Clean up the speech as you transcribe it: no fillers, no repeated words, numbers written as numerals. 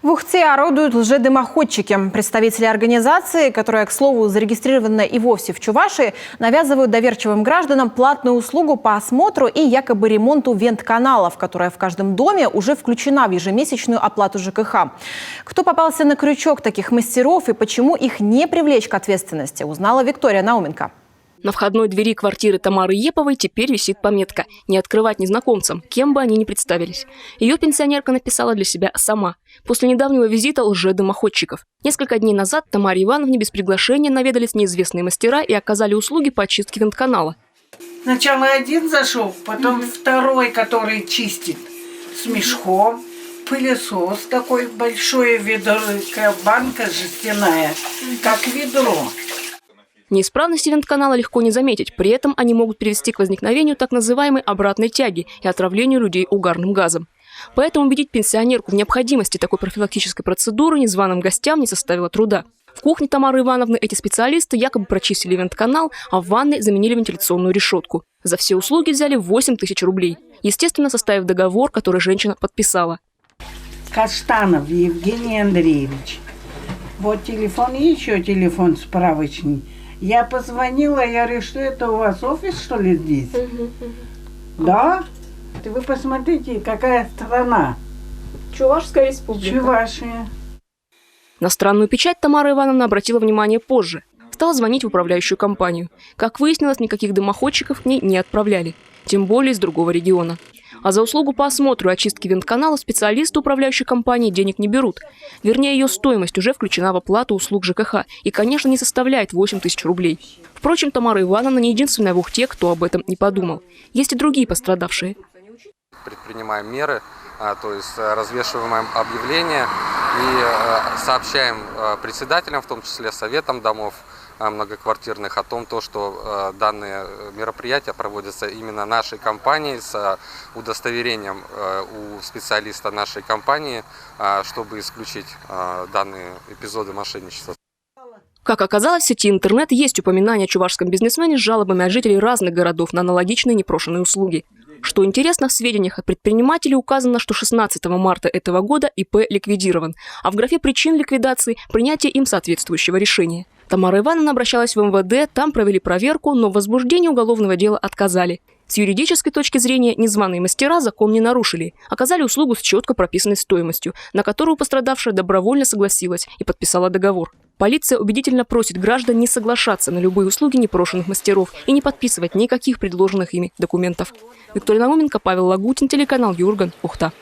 В Ухте орудуют лжедымоходчики. Представители организации, которая, к слову, зарегистрирована и вовсе в Чувашии, навязывают доверчивым гражданам платную услугу по осмотру и якобы ремонту вент-каналов, которая в каждом доме уже включена в ежемесячную оплату ЖКХ. Кто попался на крючок таких мастеров и почему их не привлечь к ответственности, узнала Виктория Науменко. На входной двери квартиры Тамары Еповой теперь висит пометка «Не открывать незнакомцам», кем бы они ни представились. Ее пенсионерка написала для себя сама, после недавнего визита лжедымоходчиков. Несколько дней назад Тамаре Ивановне без приглашения наведались неизвестные мастера и оказали услуги по очистке вентканала. Сначала один зашел, потом второй, который чистит с мешком. Пылесос такой, большое ведро, банка жестяная, как ведро. Неисправности вентканала легко не заметить. При этом они могут привести к возникновению так называемой обратной тяги и отравлению людей угарным газом. Поэтому убедить пенсионерку в необходимости такой профилактической процедуры незваным гостям не составило труда. В кухне Тамары Ивановны эти специалисты якобы прочистили вентканал, а в ванной заменили вентиляционную решетку. За все услуги взяли 8 тысяч рублей. Естественно, составив договор, который женщина подписала. Каштанов Евгений Андреевич. Вот телефон и еще телефон справочный. Я позвонила, я говорю, что это у вас офис, что ли, здесь? Да? Вы посмотрите, какая страна. Чувашская республика. Чувашия. На странную печать Тамара Ивановна обратила внимание позже. Стала звонить в управляющую компанию. Как выяснилось, никаких дымоходчиков к ней не отправляли. Тем более из другого региона. А за услугу по осмотру и очистке вентканала специалисты управляющей компании денег не берут. Вернее, ее стоимость уже включена в оплату услуг ЖКХ и, конечно, не составляет 8 тысяч рублей. Впрочем, Тамара Ивановна не единственная в Ухте, кто об этом не подумал. Есть и другие пострадавшие. Предпринимаем меры, то есть развешиваем объявления и сообщаем председателям, в том числе советам домов многоквартирных, о том, что данные мероприятия проводятся именно нашей компанией с удостоверением у специалиста нашей компании, чтобы исключить данные эпизоды мошенничества. Как оказалось, в сети интернет есть упоминание о чувашском бизнесмене с жалобами от жителей разных городов на аналогичные непрошенные услуги. Что интересно, в сведениях от предпринимателей указано, что 16 марта этого года ИП ликвидирован, а в графе причин ликвидации принятие им соответствующего решения. Тамара Ивановна обращалась в МВД, там провели проверку, но в возбуждении уголовного дела отказали. С юридической точки зрения незваные мастера закон не нарушили, оказали услугу с четко прописанной стоимостью, на которую пострадавшая добровольно согласилась и подписала договор. Полиция убедительно просит граждан не соглашаться на любые услуги непрошенных мастеров и не подписывать никаких предложенных ими документов. Виктория Науменко, Павел Лагутин, телеканал Юрган, Ухта.